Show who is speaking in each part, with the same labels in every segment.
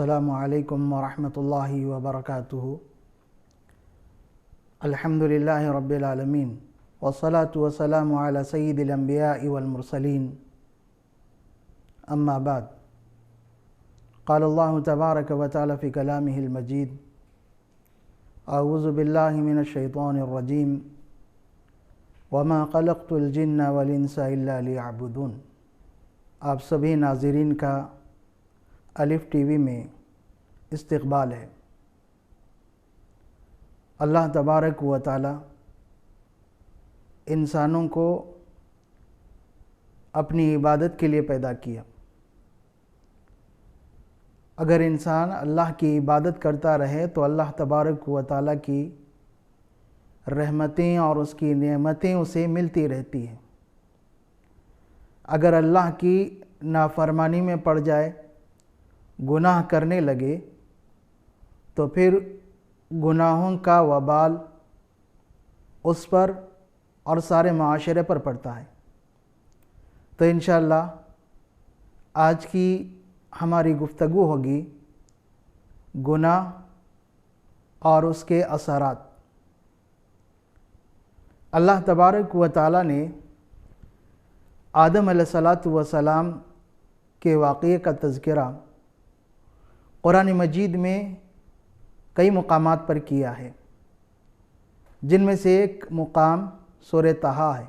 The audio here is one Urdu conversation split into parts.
Speaker 1: السلام علیکم ورحمۃ اللہ وبرکاتہ۔ الحمدللہ رب العالمین والصلاة والسلام علی سید الانبیاء والمرسلین، اما بعد، قال اللہ تبارک و تعالی فی کلامہ المجید: اعوذ باللہ من الشیطان الرجیم، وما خلقت الجن والانس الا لیعبدون۔ آپ سبھی ناظرین کا الف ٹی وی میں استقبال ہے۔ اللہ تبارک و تعالی انسانوں کو اپنی عبادت کے لیے پیدا کیا۔ اگر انسان اللہ کی عبادت کرتا رہے تو اللہ تبارک و تعالی کی رحمتیں اور اس کی نعمتیں اسے ملتی رہتی ہیں۔ اگر اللہ کی نافرمانی میں پڑ جائے، گناہ کرنے لگے، تو پھر گناہوں کا وبال اس پر اور سارے معاشرے پر پڑتا ہے۔ تو انشاءاللہ آج کی ہماری گفتگو ہوگی گناہ اور اس کے اثرات۔ اللہ تبارک و تعالی نے آدم علیہ السلام کے واقعے کا تذکرہ قرآن مجید میں کئی مقامات پر کیا ہے، جن میں سے ایک مقام سورہ طٰہٰ ہے،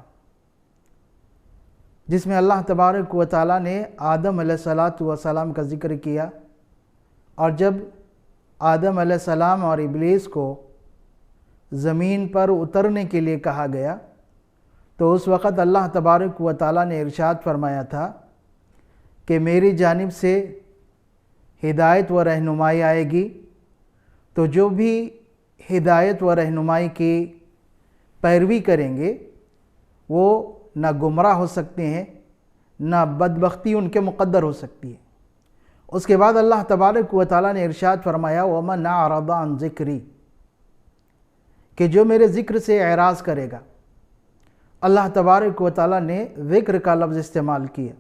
Speaker 1: جس میں اللہ تبارک و تعالی نے آدم علیہ السلام کا ذکر کیا، اور جب آدم علیہ السلام اور ابلیس کو زمین پر اترنے کے لیے کہا گیا تو اس وقت اللہ تبارک و تعالی نے ارشاد فرمایا تھا کہ میری جانب سے ہدایت و رہنمائی آئے گی، تو جو بھی ہدایت و رہنمائی کی پیروی کریں گے وہ نہ گمراہ ہو سکتے ہیں، نہ بدبختی ان کے مقدر ہو سکتی ہے۔ اس کے بعد اللہ تبارک و تعالی نے ارشاد فرمایا: وَمَنْ أَعْرَضَ عَنْ ذِكْرِي، کہ جو میرے ذکر سے اعراض کرے گا۔ اللہ تبارک و تعالی نے ذکر کا لفظ استعمال کیا۔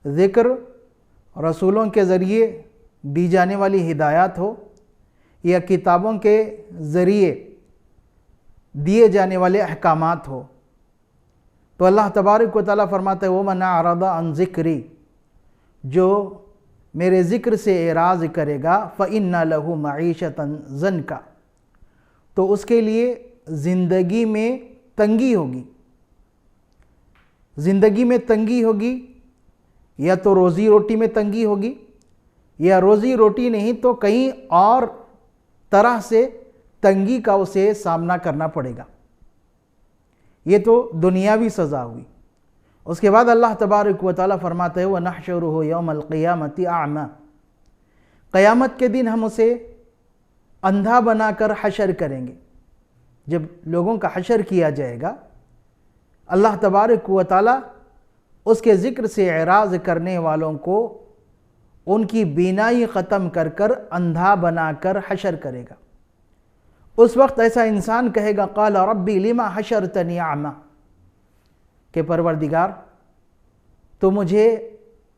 Speaker 1: ذکر رسولوں کے ذریعے دی جانے والی ہدایات ہو یا کتابوں کے ذریعے دیے جانے والے احکامات ہو، تو اللہ تبارک و تعالیٰ فرماتا ہے: وَمَنْ أَعْرَضَ عَنْ ذِكْرِي، جو میرے ذکر سے اعراض کرے گا فَإِنَّ لَهُ مَعِيشَةً ضَنْكَ، تو اس کے لیے زندگی میں تنگی ہوگی۔ زندگی میں تنگی ہوگی، یا تو روزی روٹی میں تنگی ہوگی، یا روزی روٹی نہیں تو کہیں اور طرح سے تنگی کا اسے سامنا کرنا پڑے گا۔ یہ تو دنیاوی سزا ہوئی۔ اس کے بعد اللہ تبارک و تعالیٰ فرماتا ہے: وَنَحْشُرُهُ يَوْمَ الْقِيَامَةِ أَعْمَى، قیامت کے دن ہم اسے اندھا بنا کر حشر کریں گے۔ جب لوگوں کا حشر کیا جائے گا، اللہ تبارک و تعالیٰ اس کے ذکر سے اعراض کرنے والوں کو ان کی بینائی ختم کر کر اندھا بنا کر حشر کرے گا۔ اس وقت ایسا انسان کہے گا: قال ربی لما حشرتنی اعمی، کہ پروردگار تو مجھے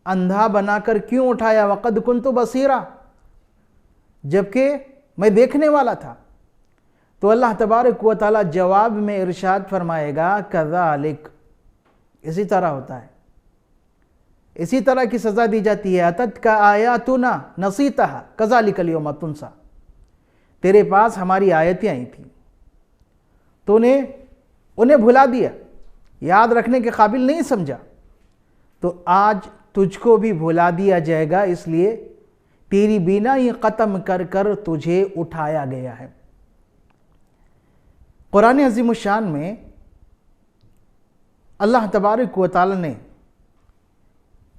Speaker 1: اندھا بنا کر کیوں اٹھایا، وقد کنت بصیرا، جبکہ میں دیکھنے والا تھا۔ تو اللہ تبارک و تعالیٰ جواب میں ارشاد فرمائے گا: کذالک، اسی طرح ہوتا ہے، اسی طرح کی سزا دی جاتی ہے۔ اتتک آیاتنا نسیتہا کذالک الیوم تنسی، تیرے پاس ہماری آیتیں آئی تھیں، تو نے انہیں بھلا دیا، یاد رکھنے کے قابل نہیں سمجھا، تو آج تجھ کو بھی بھلا دیا جائے گا، اس لیے تیری بینائی ختم کر کر تجھے اٹھایا گیا ہے۔ قرآن عظیم الشان میں اللہ تبارک و تعالی نے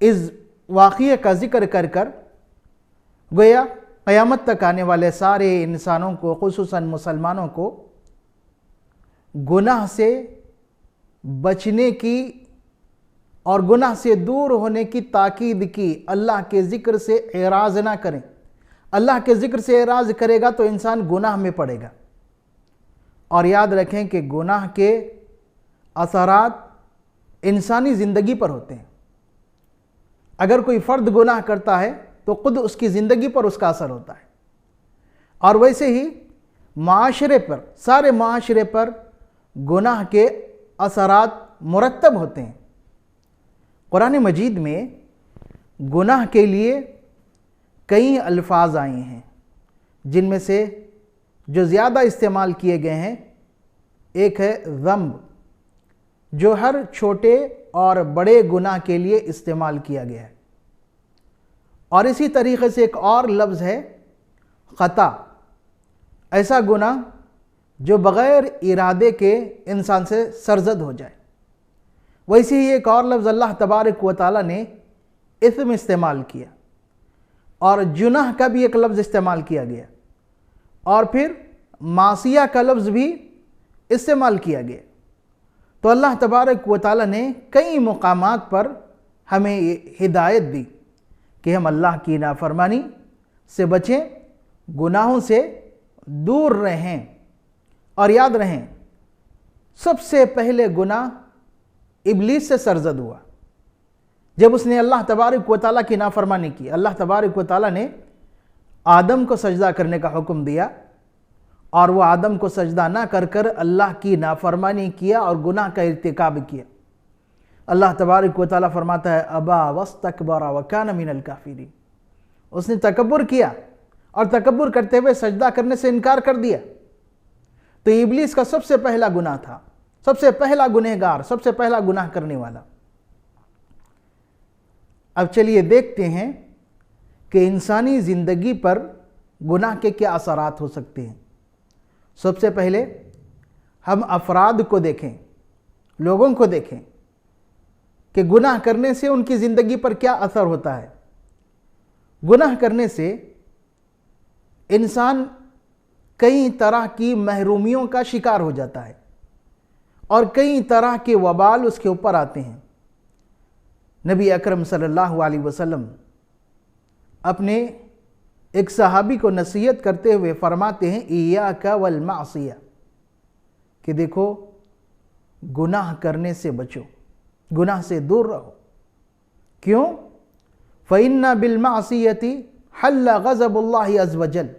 Speaker 1: اس واقعے کا ذکر کر کر گویا قیامت تک آنے والے سارے انسانوں کو، خصوصاً مسلمانوں کو، گناہ سے بچنے کی اور گناہ سے دور ہونے کی تاکید کی۔ اللہ کے ذکر سے اعراض نہ کریں۔ اللہ کے ذکر سے اعراض کرے گا تو انسان گناہ میں پڑے گا۔ اور یاد رکھیں کہ گناہ کے اثرات انسانی زندگی پر ہوتے ہیں۔ اگر کوئی فرد گناہ کرتا ہے تو خود اس کی زندگی پر اس کا اثر ہوتا ہے، اور ویسے ہی معاشرے پر، سارے معاشرے پر گناہ کے اثرات مرتب ہوتے ہیں۔ قرآن مجید میں گناہ کے لیے کئی الفاظ آئے ہیں، جن میں سے جو زیادہ استعمال کیے گئے ہیں ایک ہے ذنب، جو ہر چھوٹے اور بڑے گناہ کے لیے استعمال کیا گیا ہے، اور اسی طریقے سے ایک اور لفظ ہے خطا، ایسا گناہ جو بغیر ارادے کے انسان سے سرزد ہو جائے۔ ویسے ہی ایک اور لفظ اللہ تبارک و تعالیٰ نے اثم استعمال کیا، اور جناح کا بھی ایک لفظ استعمال کیا گیا، اور پھر معصیہ کا لفظ بھی استعمال کیا گیا۔ تو اللہ تبارک و تعالیٰ نے کئی مقامات پر ہمیں ہدایت دی کہ ہم اللہ کی نافرمانی سے بچیں، گناہوں سے دور رہیں، اور یاد رہیں سب سے پہلے گناہ ابلیس سے سرزد ہوا جب اس نے اللہ تبارک و تعالیٰ کی نافرمانی کی۔ اللہ تبارک و تعالیٰ نے آدم کو سجدہ کرنے کا حکم دیا، اور وہ آدم کو سجدہ نہ کر کر اللہ کی نافرمانی کیا اور گناہ کا ارتکاب کیا۔ اللہ تبارک و تعالیٰ فرماتا ہے ابا واستکبر وکان من الکافرین، اس نے تکبر کیا اور تکبر کرتے ہوئے سجدہ کرنے سے انکار کر دیا۔ تو ابلیس کا سب سے پہلا گناہ تھا، سب سے پہلا گنہگار، سب سے پہلا گناہ کرنے والا۔ اب چلیے دیکھتے ہیں کہ انسانی زندگی پر گناہ کے کیا اثرات ہو سکتے ہیں۔ سب سے پہلے ہم افراد کو دیکھیں، لوگوں کو دیکھیں کہ گناہ کرنے سے ان کی زندگی پر کیا اثر ہوتا ہے۔ گناہ کرنے سے انسان کئی طرح کی محرومیوں کا شکار ہو جاتا ہے، اور کئی طرح کے وبال اس کے اوپر آتے ہیں۔ نبی اکرم صلی اللہ علیہ وسلم اپنے ایک صحابی کو نصیحت کرتے ہوئے فرماتے ہیں ایاک والمعصیہ، کہ دیکھو گناہ کرنے سے بچو، گناہ سے دور رہو۔ کیوں؟ فَإِنَّ بِالْمَعْصِيَةِ حَلَّ غَضَبُ اللَّهِ عَزَّ وَجَلَّ،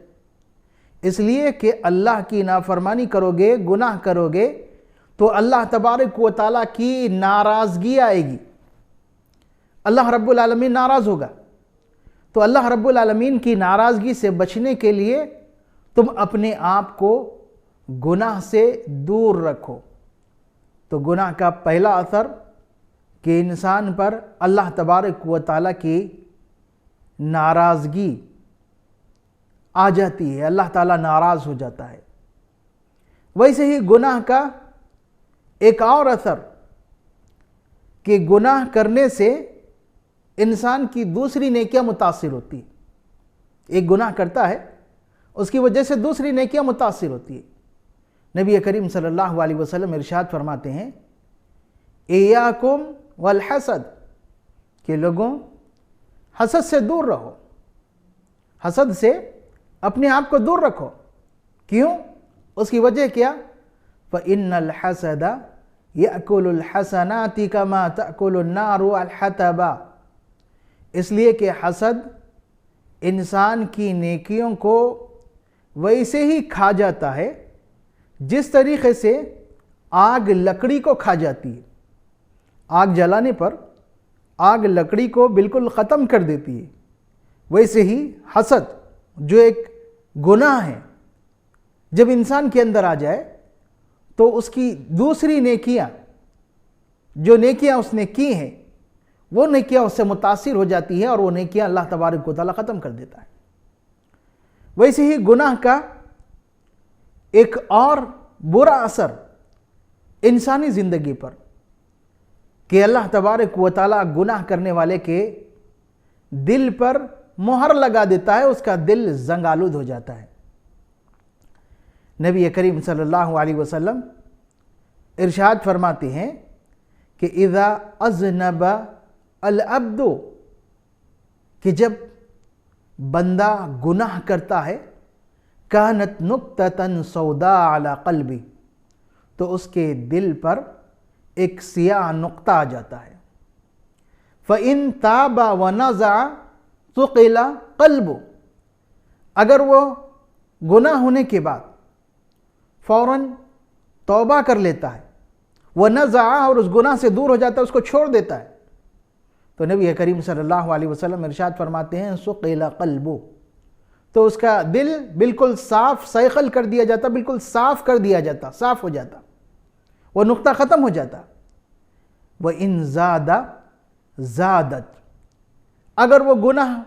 Speaker 1: اس لیے کہ اللہ کی نافرمانی کرو گے، گناہ کرو گے تو اللہ تبارک و تعالیٰ کی ناراضگی آئے گی، اللہ رب العالمین ناراض ہوگا۔ تو اللہ رب العالمین کی ناراضگی سے بچنے کے لیے تم اپنے آپ کو گناہ سے دور رکھو۔ تو گناہ کا پہلا اثر کہ انسان پر اللہ تبارک و تعالیٰ کی ناراضگی آ جاتی ہے، اللہ تعالیٰ ناراض ہو جاتا ہے۔ ویسے ہی گناہ کا ایک اور اثر کہ گناہ کرنے سے انسان کی دوسری نیکیاں متاثر ہوتی ہیں۔ ایک گناہ کرتا ہے، اس کی وجہ سے دوسری نیکیاں متاثر ہوتی ہیں۔ نبی کریم صلی اللہ علیہ وسلم ارشاد فرماتے ہیں ایاکم والحسد، کہ لوگوں حسد سے دور رہو، حسد سے اپنے آپ کو دور رکھو۔ کیوں؟ اس کی وجہ کیا؟ فَإِنَّ الْحَسَدَ يَأْكُلُ الْحَسَنَاتِ كَمَا تَأْكُلُ النَّارُ الْحَطَبَ، اس لیے کہ حسد انسان کی نیکیوں کو ویسے ہی کھا جاتا ہے جس طریقے سے آگ لکڑی کو کھا جاتی ہے۔ آگ جلانے پر آگ لکڑی کو بالکل ختم کر دیتی ہے، ویسے ہی حسد جو ایک گناہ ہے جب انسان کے اندر آ جائے تو اس کی دوسری نیکیاں، جو نیکیاں اس نے کی ہیں، وہ نیکیاں اس سے متاثر ہو جاتی ہے، اور وہ نیکیاں اللہ تبارک و تعالیٰ ختم کر دیتا ہے۔ ویسے ہی گناہ کا ایک اور برا اثر انسانی زندگی پر کہ اللہ تبارک و تعالیٰ گناہ کرنے والے کے دل پر مہر لگا دیتا ہے، اس کا دل زنگ آلود ہو جاتا ہے۔ نبی کریم صلی اللہ علیہ وسلم ارشاد فرماتے ہیں کہ اذا اذنب العبد، کہ جب بندہ گناہ کرتا ہے کانت نقطۃ سوداء علی قلبی، تو اس کے دل پر ایک سیاہ نقطہ آ جاتا ہے۔ فَإِن تَابَ وَنَزَعَ ثقل قلب، اگر وہ گناہ ہونے کے بعد فوراً توبہ کر لیتا ہے، وہ نزع، اور اس گناہ سے دور ہو جاتا ہے، اس کو چھوڑ دیتا ہے، تو نبی کریم صلی اللہ علیہ وسلم ارشاد فرماتے ہیں ثقل قلب، تو اس کا دل بالکل صاف صیقل کر دیا جاتا، بالکل صاف کر دیا جاتا، صاف ہو جاتا، وہ نقطہ ختم ہو جاتا۔ وَإِن زَادَ زَادَتْ، اگر وہ گناہ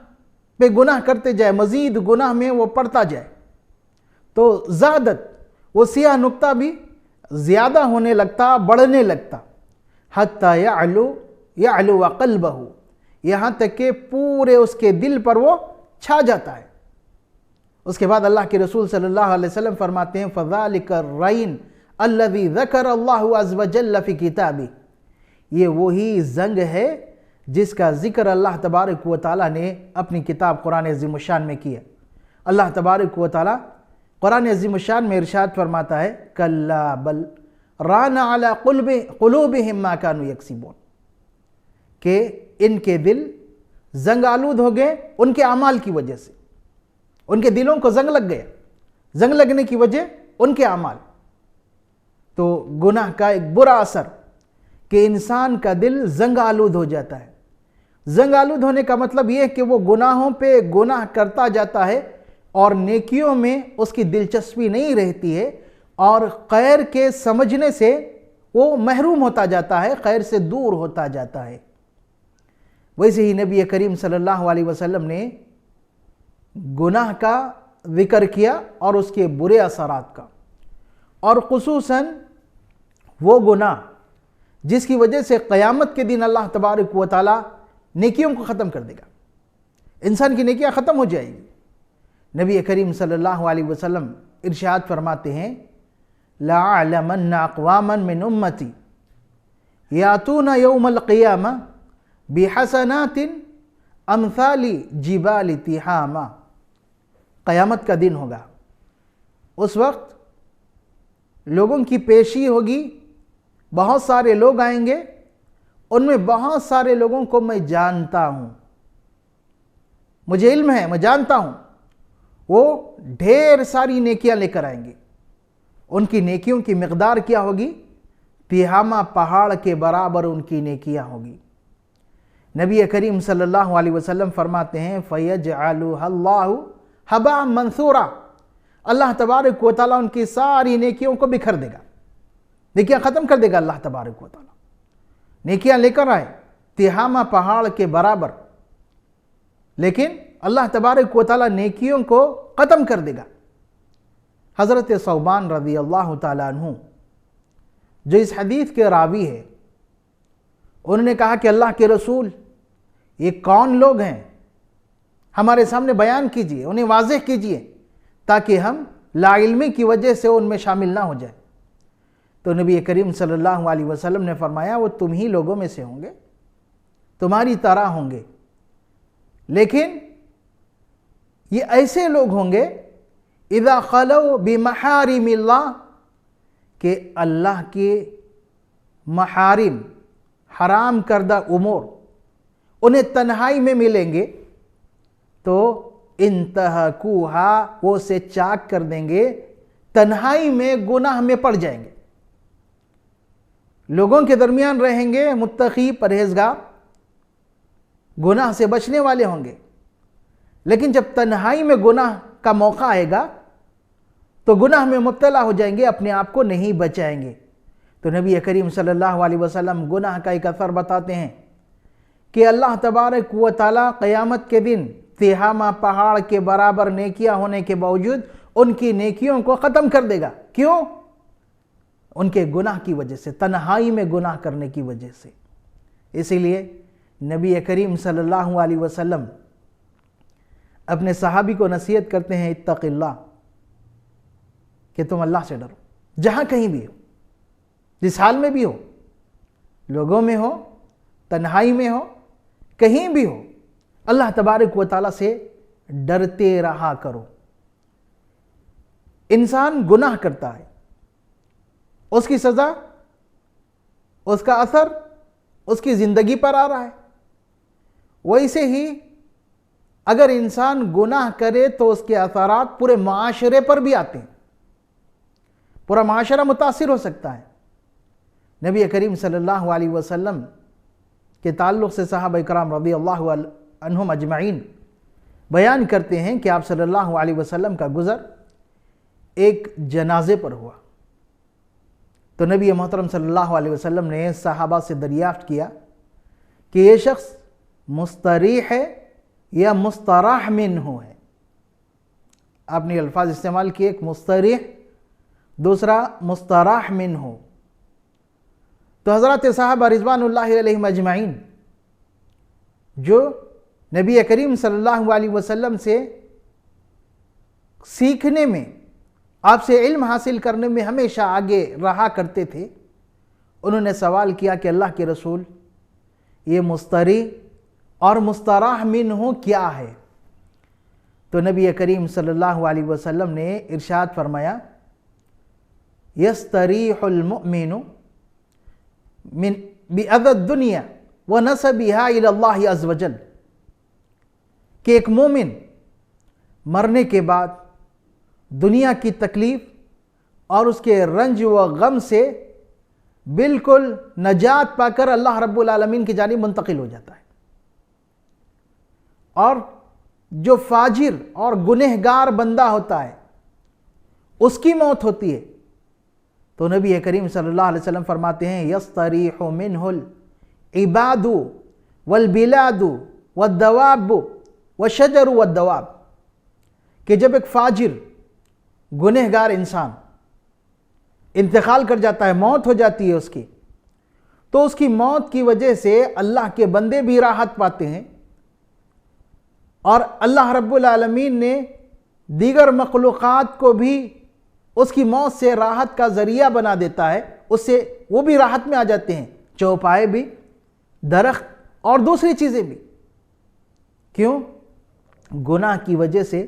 Speaker 1: پہ گناہ کرتے جائے، مزید گناہ میں وہ پڑتا جائے، تو زادت، وہ سیاہ نقطہ بھی زیادہ ہونے لگتا، بڑھنے لگتا، حتی یعلو قلبہ، یہاں تک کہ پورے اس کے دل پر وہ چھا جاتا ہے۔ اس کے بعد اللہ کے رسول صلی اللہ علیہ وسلم فرماتے ہیں فَذَلِكَ الرَّيْنُ الَّذِي ذَكَرَ اللَّهُ عَزَّ وَجَلَّ فِي كِتَابِهِ، یہ وہی زنگ ہے جس کا ذکر اللہ تبارک و تعالیٰ نے اپنی کتاب قرآن عظیم الشان میں کیا۔ اللہ تبارک و تعالیٰ قرآن عظیم الشان میں ارشاد فرماتا ہے کَلَّا بَلْ رَانَ عَلَىٰ قُلُوبِهِمْ مَا كَانُوا يَكْسِبُونَ، کہ ان کے دل زنگ آلود ہو گئے ان کے اعمال کی وجہ سے، ان کے دلوں کو زنگ لگ گیا، زنگ لگنے کی وجہ ان کے اعمال۔ تو گناہ کا ایک برا اثر کہ انسان کا دل زنگ آلود ہو جاتا ہے۔ زنگ آلود ہونے کا مطلب یہ ہے کہ وہ گناہوں پہ گناہ کرتا جاتا ہے اور نیکیوں میں اس کی دلچسپی نہیں رہتی ہے، اور خیر کے سمجھنے سے وہ محروم ہوتا جاتا ہے، خیر سے دور ہوتا جاتا ہے۔ ویسے ہی نبی کریم صلی اللہ علیہ وسلم نے گناہ کا ذکر کیا اور اس کے برے اثرات کا، اور خصوصاً وہ گناہ جس کی وجہ سے قیامت کے دن اللہ تبارک و تعالیٰ نیکیوں کو ختم کر دے گا، انسان کی نیکیاں ختم ہو جائیں گی۔ نبی کریم صلی اللہ علیہ وسلم ارشاد فرماتے ہیں لَأَعْلَمَنَّ أَقْوَامًا مِّنْ أُمَّتِي يَأْتُونَ يَوْمَ الْقِيَامَةِ بِحَسَنَاتٍ أَمْثَالِ جِبَالِ تِحَامَةٍ، قیامت کا دن ہوگا، اس وقت لوگوں کی پیشی ہوگی، بہت سارے لوگ آئیں گے، ان میں بہت سارے لوگوں کو میں جانتا ہوں، مجھے علم ہے، میں جانتا ہوں، وہ ڈھیر ساری نیکیاں لے کر آئیں گے۔ ان کی نیکیوں کی مقدار کیا ہوگی؟ تیہامہ پہاڑ کے برابر ان کی نیکیاں ہوگی۔ نبی کریم صلی اللہ علیہ وسلم فرماتے ہیں فَيَجْعَلُهَا اللَّهُ هَبَاءً مَنْثُورًا، اللہ تبارک و تعالیٰ ان کی ساری نیکیوں کو بکھر دے گا، نیکیاں ختم کر دے گا اللہ تبارک و تعالیٰ۔ نیکیاں لے کر آئے تیہامہ پہاڑ کے برابر، لیکن اللہ تبارک و تعالیٰ نیکیوں کو ختم کر دے گا۔ حضرت ثوبان رضی اللہ تعالیٰ عنہ جو اس حدیث کے راوی ہے، انہوں نے کہا کہ اللہ کے رسول یہ کون لوگ ہیں، ہمارے سامنے بیان کیجئے، انہیں واضح کیجئے تاکہ ہم لا علمی کی وجہ سے ان میں شامل نہ ہو جائیں۔ تو نبی کریم صلی اللہ علیہ وسلم نے فرمایا وہ تم ہی لوگوں میں سے ہوں گے، تمہاری طرح ہوں گے، لیکن یہ ایسے لوگ ہوں گے اذا خلو بمحارم اللہ، کہ اللہ کے محارم، حرام کردہ امور انہیں تنہائی میں ملیں گے تو انتہکوہا، وہ اسے چاک کر دیں گے، تنہائی میں گناہ میں پڑ جائیں گے۔ لوگوں کے درمیان رہیں گے متقی، پرہیزگار، گناہ سے بچنے والے ہوں گے، لیکن جب تنہائی میں گناہ کا موقع آئے گا تو گناہ میں مبتلا ہو جائیں گے، اپنے آپ کو نہیں بچائیں گے۔ تو نبی کریم صلی اللہ علیہ وسلم گناہ کا ایک اثر بتاتے ہیں کہ اللہ تبارک و تعالیٰ قیامت کے دن تیہامہ پہاڑ کے برابر نیکیاں ہونے کے باوجود ان کی نیکیوں کو ختم کر دے گا۔ کیوں؟ ان کے گناہ کی وجہ سے، تنہائی میں گناہ کرنے کی وجہ سے۔ اسی لیے نبی کریم صلی اللہ علیہ وسلم اپنے صحابی کو نصیحت کرتے ہیں اتق اللہ، کہ تم اللہ سے ڈرو، جہاں کہیں بھی ہو، جس حال میں بھی ہو، لوگوں میں ہو، تنہائی میں ہو، کہیں بھی ہو، اللہ تبارک و تعالیٰ سے ڈرتے رہا کرو۔ انسان گناہ کرتا ہے، اس کی سزا، اس کا اثر اس کی زندگی پر آ رہا ہے۔ ویسے ہی اگر انسان گناہ کرے تو اس کے اثرات پورے معاشرے پر بھی آتے ہیں، پورا معاشرہ متاثر ہو سکتا ہے۔ نبی کریم صلی اللہ علیہ وسلم کے تعلق سے صحابہ کرام رضی اللہ عنہم اجمعین بیان کرتے ہیں کہ آپ صلی اللہ علیہ وسلم کا گزر ایک جنازے پر ہوا، تو نبی محترم صلی اللہ علیہ وسلم نے صحابہ سے دریافت کیا کہ یہ شخص مستریح ہے یا مستراح منہ ہے۔ آپ نے الفاظ استعمال کیے، ایک مستریح، دوسرا مستراح منہ۔ تو حضرات صحابہ رضوان اللہ علیہم اجمعین جو نبی کریم صلی اللہ علیہ وسلم سے سیکھنے میں، آپ سے علم حاصل کرنے میں ہمیشہ آگے رہا کرتے تھے، انہوں نے سوال کیا کہ اللہ کے رسول، یہ مستریح اور مستراح منہ کیا ہے؟ تو نبی کریم صلی اللہ علیہ وسلم نے ارشاد فرمایا، یستریح المؤمن من بأذى الدنیا ونسبها الی اللہ عز وجل، کہ ایک مومن مرنے کے بعد دنیا کی تکلیف اور اس کے رنج و غم سے بالکل نجات پا کر اللہ رب العالمین کی جانب منتقل ہو جاتا ہے، اور جو فاجر اور گنہگار بندہ ہوتا ہے اس کی موت ہوتی ہے، تو نبی کریم صلی اللہ علیہ وسلم فرماتے ہیں، یستریح منہ العباد والبلاد والدواب والشجر والدواب، کہ جب ایک فاجر گنہگار انسان انتقال کر جاتا ہے، موت ہو جاتی ہے اس کی، تو اس کی موت کی وجہ سے اللہ کے بندے بھی راحت پاتے ہیں، اور اللہ رب العالمین نے دیگر مخلوقات کو بھی اس کی موت سے راحت کا ذریعہ بنا دیتا ہے، اس سے وہ بھی راحت میں آ جاتے ہیں، چوپائے بھی، درخت اور دوسری چیزیں بھی۔ کیوں؟ گناہ کی وجہ سے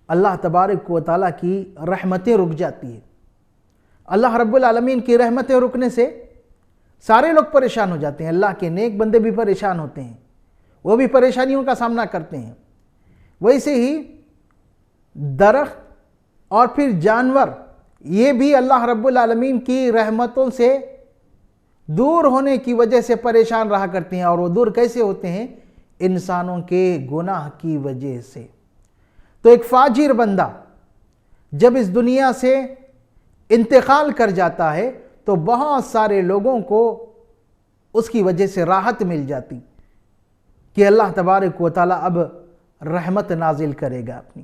Speaker 1: اللہ تبارک و تعالیٰ کی رحمتیں رک جاتی ہیں۔ اللہ رب العالمین کی رحمتیں رکنے سے سارے لوگ پریشان ہو جاتے ہیں، اللہ کے نیک بندے بھی پریشان ہوتے ہیں، وہ بھی پریشانیوں کا سامنا کرتے ہیں۔ ویسے ہی درخت اور پھر جانور، یہ بھی اللہ رب العالمین کی رحمتوں سے دور ہونے کی وجہ سے پریشان رہا کرتے ہیں، اور وہ دور کیسے ہوتے ہیں؟ انسانوں کے گناہ کی وجہ سے۔ تو ایک فاجر بندہ جب اس دنیا سے انتقال کر جاتا ہے تو بہت سارے لوگوں کو اس کی وجہ سے راحت مل جاتی کہ اللہ تبارک و تعالیٰ اب رحمت نازل کرے گا اپنی۔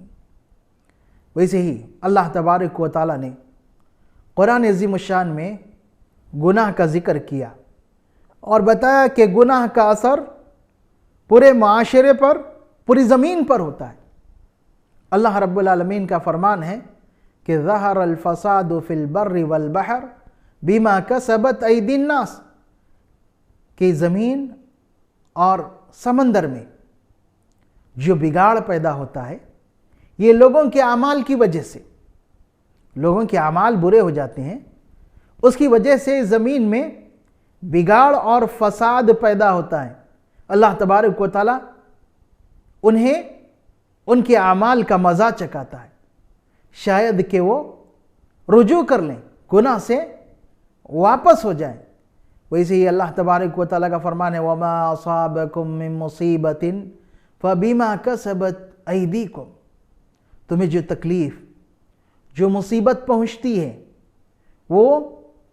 Speaker 1: ویسے ہی اللہ تبارک و تعالیٰ نے قرآن عظیم الشان میں گناہ کا ذکر کیا اور بتایا کہ گناہ کا اثر پورے معاشرے پر، پوری زمین پر ہوتا ہے۔ اللہ رب العالمین کا فرمان ہے کہ ظہر الفساد فی البر والبحر بما کسبت ایدی الناس، کہ زمین اور سمندر میں جو بگاڑ پیدا ہوتا ہے یہ لوگوں کے اعمال کی وجہ سے، لوگوں کے اعمال برے ہو جاتے ہیں، اس کی وجہ سے زمین میں بگاڑ اور فساد پیدا ہوتا ہے۔ اللہ تبارک و تعالیٰ انہیں ان کے اعمال کا مزہ چکھاتا ہے، شاید کہ وہ رجوع کر لیں، گناہ سے واپس ہو جائیں۔ ویسے ہی اللہ تبارک و تعالیٰ کا فرمان ہے وَمَا أَصَابَكُم مِّن مُّصِيبَةٍ فَبِمَا كَسَبَتْ أَيْدِيكُمْ، تمہیں جو تکلیف، جو مصیبت پہنچتی ہے وہ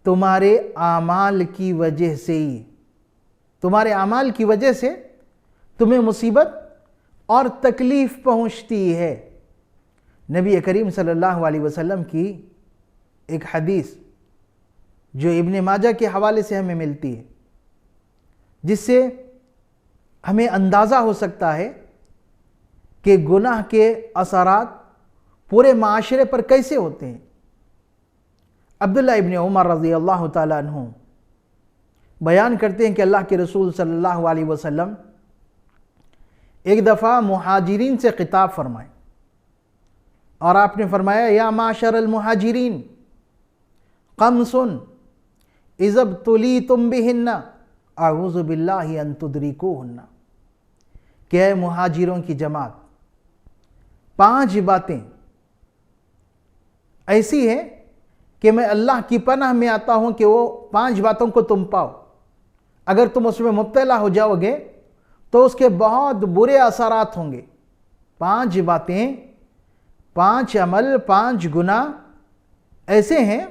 Speaker 1: تمہارے اعمال کی وجہ سے ہی، تمہارے اعمال کی وجہ سے تمہیں مصیبت اور تکلیف پہنچتی ہے۔ نبی کریم صلی اللہ علیہ وسلم کی ایک حدیث جو ابن ماجہ کے حوالے سے ہمیں ملتی ہے، جس سے ہمیں اندازہ ہو سکتا ہے کہ گناہ کے اثرات پورے معاشرے پر کیسے ہوتے ہیں۔ عبداللہ ابن عمر رضی اللہ تعالیٰ عنہ بیان کرتے ہیں کہ اللہ کے رسول صلی اللہ علیہ وسلم ایک دفعہ مہاجرین سے خطاب فرمائے، اور آپ نے فرمایا یا معاشر المہاجرین خمس اذا ابتلیتم بہن اعوذ باللہ ان تدرکوہن، کہ اے مہاجروں کی جماعت، 5 باتیں ایسی ہیں کہ میں اللہ کی پناہ میں آتا ہوں کہ وہ 5 باتوں کو تم پاؤ. اگر تم اس میں مبتلا ہو جاؤ گے تو اس کے بہت برے اثرات ہوں گے. 5 باتیں، 5 عمل، 5 گناہ ایسے ہیں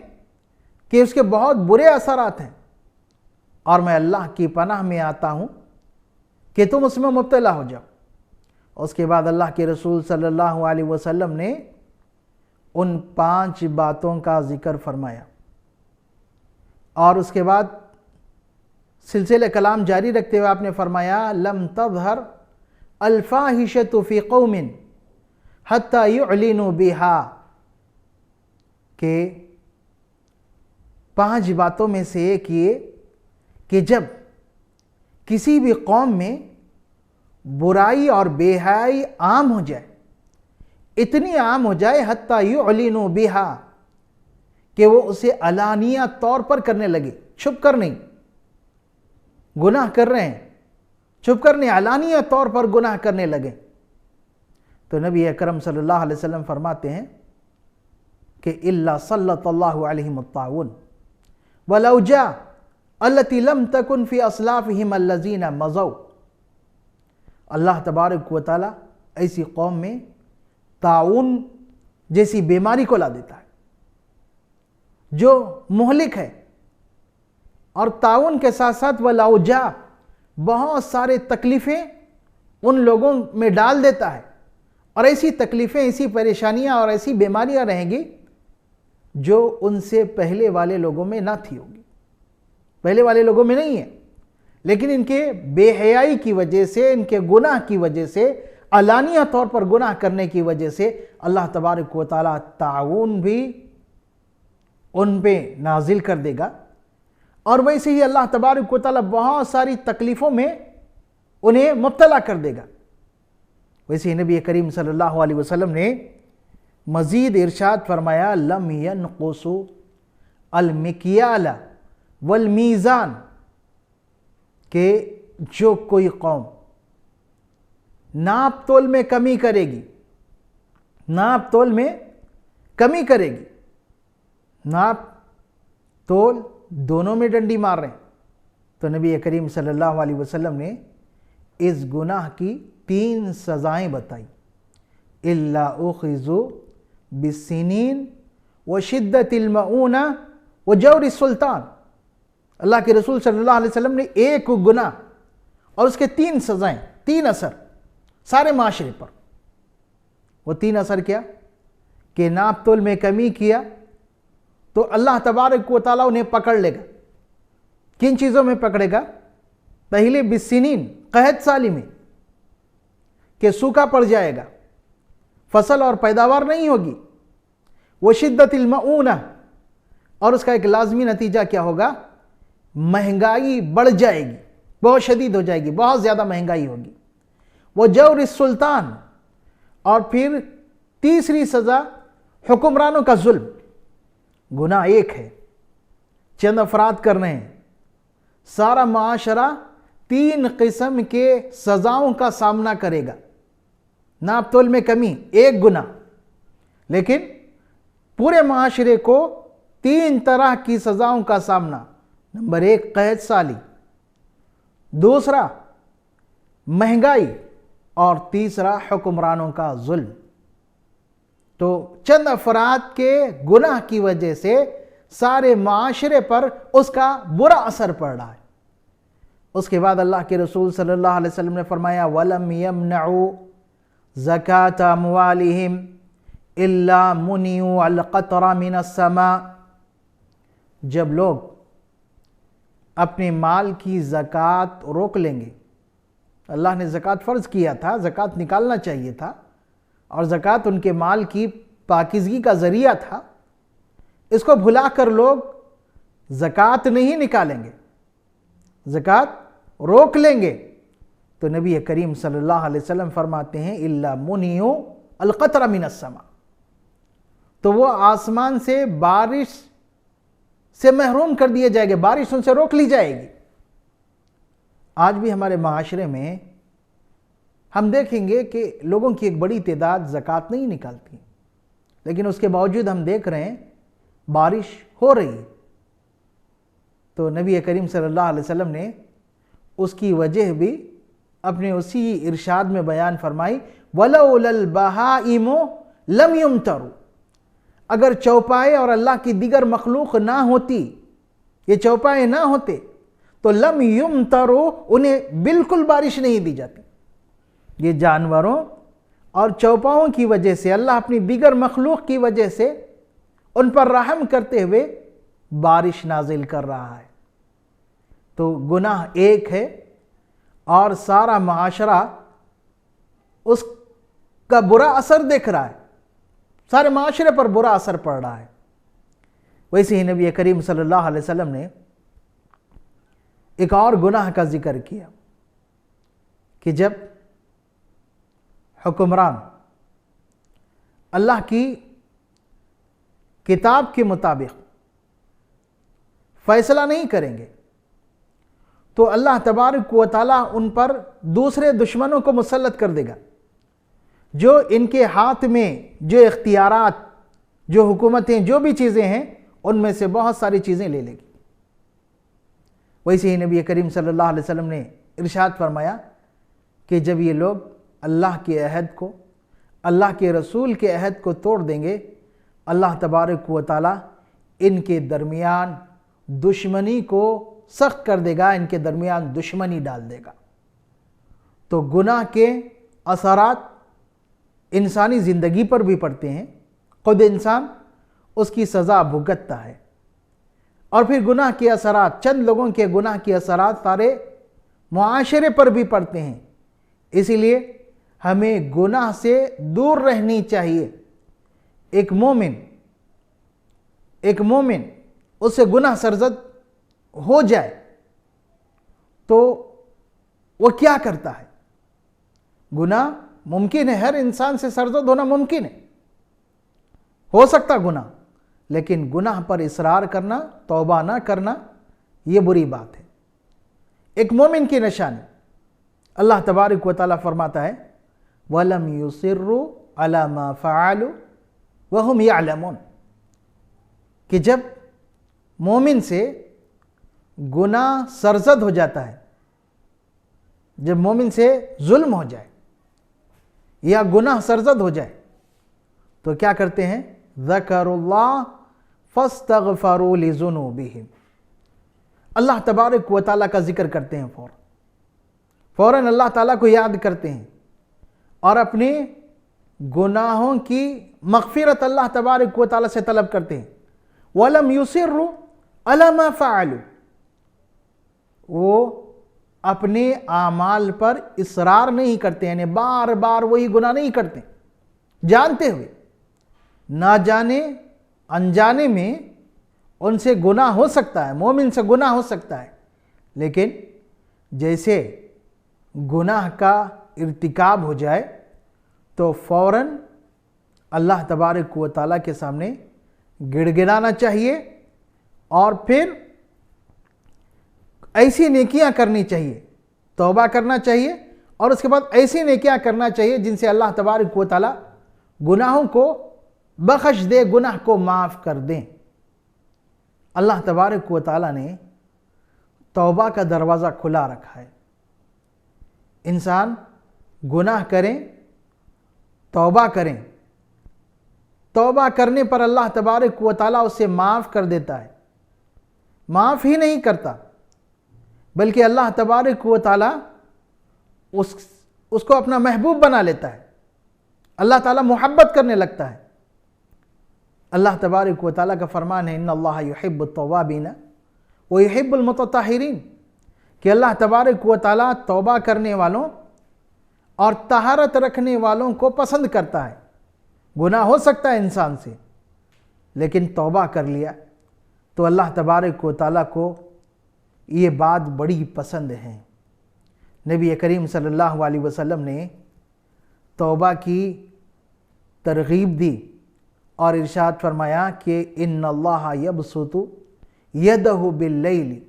Speaker 1: کہ اس کے بہت برے اثرات ہیں، اور میں اللہ کی پناہ میں آتا ہوں کہ تم اس میں مبتلا ہو جاؤ. اس کے بعد اللہ کے رسول صلی اللہ علیہ وسلم نے ان 5 باتوں کا ذکر فرمایا، اور اس کے بعد سلسلہ کلام جاری رکھتے ہوئے آپ نے فرمایا لم تظہر الفاحشۃ فی قوم حتی یعلنوا بہا، کہ 5 باتوں میں سے ایک یہ کہ جب کسی بھی قوم میں برائی اور بے حیائی عام ہو جائے، اتنی عام ہو جائے حتی یعلنوا بہا، کہ وہ اسے علانیہ طور پر کرنے لگے، چھپ کر نہیں. گناہ کر رہے ہیں، چھپ کر نہیں، علانیہ طور پر گناہ کرنے لگے. تو نبی اکرم صلی اللہ علیہ وسلم فرماتے ہیں کہ الا سلط اللہ علیہم الطاعون والاوجاع التي لم تكن في اسلافهم الذين مضوا. اللہ تبارک و تعالی ایسی قوم میں طاعون جیسی بیماری کو لا دیتا ہے جو مہلک ہے، اور طاعون کے ساتھ ساتھ والاوجاع، بہت سارے تکلیفیں ان لوگوں میں ڈال دیتا ہے، اور ایسی تکلیفیں، ایسی پریشانیاں اور ایسی بیماریاں رہیں گی جو ان سے پہلے والے لوگوں میں نہ تھی ہوگی، پہلے والے لوگوں میں نہیں ہے، لیکن ان کے بے حیائی کی وجہ سے، ان کے گناہ کی وجہ سے، علانیہ طور پر گناہ کرنے کی وجہ سے اللہ تبارک و تعالیٰ طاعون بھی ان پہ نازل کر دے گا، اور ویسے ہی اللہ تبارک و تعالیٰ بہت ساری تکلیفوں میں انہیں مبتلا کر دے گا. ویسے ہی نبی کریم صلی اللہ علیہ وسلم نے مزید ارشاد فرمایا لم ينقصوا المکیال والمیزان، کہ جو کوئی قوم ناپ تول میں کمی کرے گی، ناپ تول میں کمی کرے گی، ناپ تول دونوں میں ڈنڈی مار رہے ہیں، تو نبی کریم صلی اللہ علیہ وسلم نے اس گناہ کی 3 سزائیں بتائی. الا اخذوا بالسنین وشدت المؤونہ وجور السلطان. اللہ کے رسول صلی اللہ علیہ وسلم نے ایک گناہ اور اس کے 3 سزائیں، 3 اثر سارے معاشرے پر. وہ 3 اثر کیا؟ کہ ناپ تول میں کمی کیا تو اللہ تبارک و تعالیٰ انہیں پکڑ لے گا. کن چیزوں میں پکڑے گا؟ پہلے بالسنین، قحط سالی میں، کہ سوکھا پڑ جائے گا، فصل اور پیداوار نہیں ہوگی. وہ شدت المؤونہ، اور اس کا ایک لازمی نتیجہ کیا ہوگا؟ مہنگائی بڑھ جائے گی، بہت شدید ہو جائے گی، بہت زیادہ مہنگائی ہوگی. وہ جور السلطان، اور پھر تیسری سزا حکمرانوں کا ظلم. گناہ ایک ہے، چند افراد کر رہے ہیں، سارا معاشرہ 3 قسم کے سزاؤں کا سامنا کرے گا. ناپ تول میں کمی ایک گناہ، لیکن پورے معاشرے کو 3 طرح کی سزاؤں کا سامنا. نمبر 1 قحط سالی، دوسرا مہنگائی، اور تیسرا حکمرانوں کا ظلم. تو چند افراد کے گناہ کی وجہ سے سارے معاشرے پر اس کا برا اثر پڑ رہا ہے. اس کے بعد اللہ کے رسول صلی اللہ علیہ وسلم نے فرمایا وَلَمْ يَمْنَعُوا زَكَاةَ أَمْوَالِهِمْ إِلَّا مُنِعُوا الْقَطْرَ مِنَ السَّمَاءِ. جب لوگ اپنے مال کی زکوٰۃ روک لیں گے، اللہ نے زکوٰۃ فرض کیا تھا، زکوٰۃ نکالنا چاہیے تھا، اور زکوٰۃ ان کے مال کی پاکیزگی کا ذریعہ تھا، اس کو بھلا کر لوگ زکوٰۃ نہیں نکالیں گے، زکوٰۃ روک لیں گے، تو نبی کریم صلی اللہ علیہ وسلم فرماتے ہیں اِلَّا مُنِعُوا الْقَطْرَ مِنَ السَّمَاءِ، تو وہ آسمان سے بارش سے محروم کر دیے جائیں گے، بارش ان سے روک لی جائے گی. آج بھی ہمارے معاشرے میں ہم دیکھیں گے کہ لوگوں کی ایک بڑی تعداد زکوٰۃ نہیں نکالتی، لیکن اس کے باوجود ہم دیکھ رہے ہیں بارش ہو رہی ہے۔ تو نبی کریم صلی اللہ علیہ وسلم نے اس کی وجہ بھی اپنے اسی ارشاد میں بیان فرمائی، وَلَوْلَا الْبَهَائِمُ لَمْ يُمْتَرُوا، اگر چوپائے اور اللہ کی دیگر مخلوق نہ ہوتی، یہ چوپائے نہ ہوتے تو لم یمطروا، انہیں بالکل بارش نہیں دی جاتی۔ یہ جانوروں اور چوپاؤں کی وجہ سے، اللہ اپنی دیگر مخلوق کی وجہ سے ان پر رحم کرتے ہوئے بارش نازل کر رہا ہے۔ تو گناہ ایک ہے اور سارا معاشرہ اس کا برا اثر دیکھ رہا ہے، سارے معاشرے پر برا اثر پڑ رہا ہے۔ ویسے ہی نبی کریم صلی اللہ علیہ وسلم نے ایک اور گناہ کا ذکر کیا کہ جب حکمران اللہ کی کتاب کے مطابق فیصلہ نہیں کریں گے تو اللہ تبارک و تعالیٰ ان پر دوسرے دشمنوں کو مسلط کر دے گا، جو ان کے ہاتھ میں جو اختیارات، جو حکومتیں، جو بھی چیزیں ہیں، ان میں سے بہت ساری چیزیں لے لے گی۔ ویسے ہی نبی کریم صلی اللہ علیہ وسلم نے ارشاد فرمایا کہ جب یہ لوگ اللہ کے عہد کو، اللہ کے رسول کے عہد کو توڑ دیں گے، اللہ تبارک و تعالیٰ ان کے درمیان دشمنی کو سخت کر دے گا، ان کے درمیان دشمنی ڈال دے گا۔ تو گناہ کے اثرات انسانی زندگی پر بھی پڑتے ہیں، خود انسان اس کی سزا بھگتتا ہے، اور پھر گناہ کے اثرات، چند لوگوں کے گناہ کے اثرات سارے معاشرے پر بھی پڑتے ہیں۔ اسی لیے ہمیں گناہ سے دور رہنی چاہیے۔ ایک مومن اس سے گناہ سرزد ہو جائے تو وہ کیا کرتا ہے؟ گناہ ممکن ہے، ہر انسان سے سرزد ہونا ممکن ہے، ہو سکتا گناہ، لیکن گناہ پر اصرار کرنا، توبہ نہ کرنا، یہ بری بات ہے۔ ایک مومن کی نشانی اللہ تبارک و تعالیٰ فرماتا ہے وَلَمْ يُصِرُّوا عَلَى مَا فَعَلُوا وَهُمْ يَعْلَمُونَ، کہ جب مومن سے گناہ سرزد ہو جاتا ہے، جب مومن سے ظلم ہو جائے یا گناہ سرزد ہو جائے تو کیا کرتے ہیں؟ ذَكَرُوا اللَّهَ فَاسْتَغْفَرُوا لِذُنُوبِهِمْ، اللہ تبارک و تعالیٰ کا ذکر کرتے ہیں، فوراً اللہ تعالیٰ کو یاد کرتے ہیں اور اپنے گناہوں کی مغفرت اللہ تبارک و تعالیٰ سے طلب کرتے ہیں۔ وَلَمْ يُصِرُّوا عَلَى مَا فَعَلُوا، وہ اپنے اعمال پر اصرار نہیں کرتے، یعنی بار بار وہی گناہ نہیں کرتے، جانتے ہوئے، نہ جانے انجانے میں ان سے گناہ ہو سکتا ہے، مومن سے گناہ ہو سکتا ہے، لیکن جیسے گناہ کا ارتکاب ہو جائے تو فوراً اللہ تبارک و تعالیٰ کے سامنے گڑ گڑانا چاہیے، اور پھر ایسی نیکیاں کرنی چاہیے، توبہ کرنا چاہیے، اور اس کے بعد ایسی نیکیاں کرنا چاہیے جن سے اللہ تبارک و تعالیٰ گناہوں کو بخش دے، گناہ کو معاف کر دیں۔ اللہ تبارک و تعالیٰ نے توبہ کا دروازہ کھلا رکھا ہے۔ انسان گناہ کریں، توبہ کریں، توبہ کرنے پر اللہ تبارک و تعالیٰ اسے معاف کر دیتا ہے، معاف ہی نہیں کرتا بلکہ اللہ تبارک و تعالیٰ اس کو اپنا محبوب بنا لیتا ہے، اللہ تعالیٰ محبت کرنے لگتا ہے۔ اللہ تبارک و تعالیٰ کا فرمان ہے ان اللہ یحب التوابین ویحب المتطہرین، کہ اللہ تبارک و تعالیٰ توبہ کرنے والوں اور طہارت رکھنے والوں کو پسند کرتا ہے۔ گناہ ہو سکتا ہے انسان سے، لیکن توبہ کر لیا تو اللہ تبارک و تعالیٰ کو یہ بات بڑی پسند ہے۔ نبی کریم صلی اللہ علیہ وسلم نے توبہ کی ترغیب دی اور ارشاد فرمایا کہ ان اللہ یبسط یدہ باللیل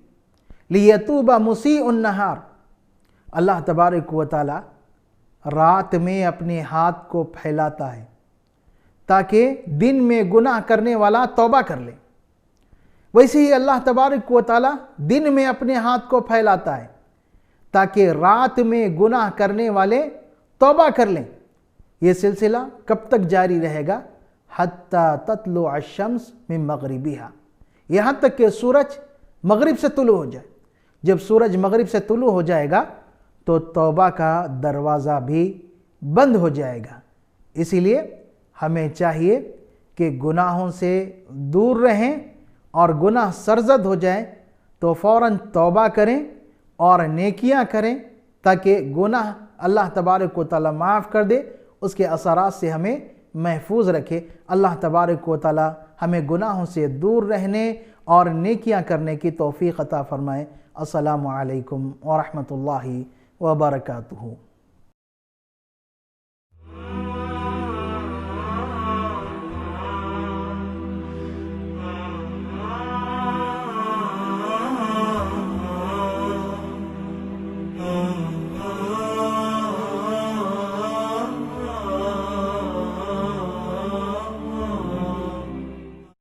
Speaker 1: لیتوب مسیء النہار، اللہ تبارک و تعالیٰ رات میں اپنے ہاتھ کو پھیلاتا ہے تاکہ دن میں گناہ کرنے والا توبہ کر لے، ویسے ہی اللہ تبارک و تعالیٰ دن میں اپنے ہاتھ کو پھیلاتا ہے تاکہ رات میں گناہ کرنے والے توبہ کر لیں۔ یہ سلسلہ کب تک جاری رہے گا؟ حتیٰ تطلع الشمس من مغربها، یہاں تک کہ سورج مغرب سے طلوع ہو جائے۔ جب سورج مغرب سے طلوع ہو جائے گا تو توبہ کا دروازہ بھی بند ہو جائے گا۔ اسی لیے ہمیں چاہیے کہ گناہوں سے دور رہیں، اور گناہ سرزد ہو جائیں تو فوراً توبہ کریں اور نیکیاں کریں تاکہ گناہ اللہ تبارک و تعالیٰ معاف کر دے، اس کے اثرات سے ہمیں محفوظ رکھے۔ اللہ تبارک و تعالیٰ ہمیں گناہوں سے دور رہنے اور نیکیاں کرنے کی توفیق عطا فرمائے۔ السلام علیکم ورحمۃ اللہ وبرکاتہ۔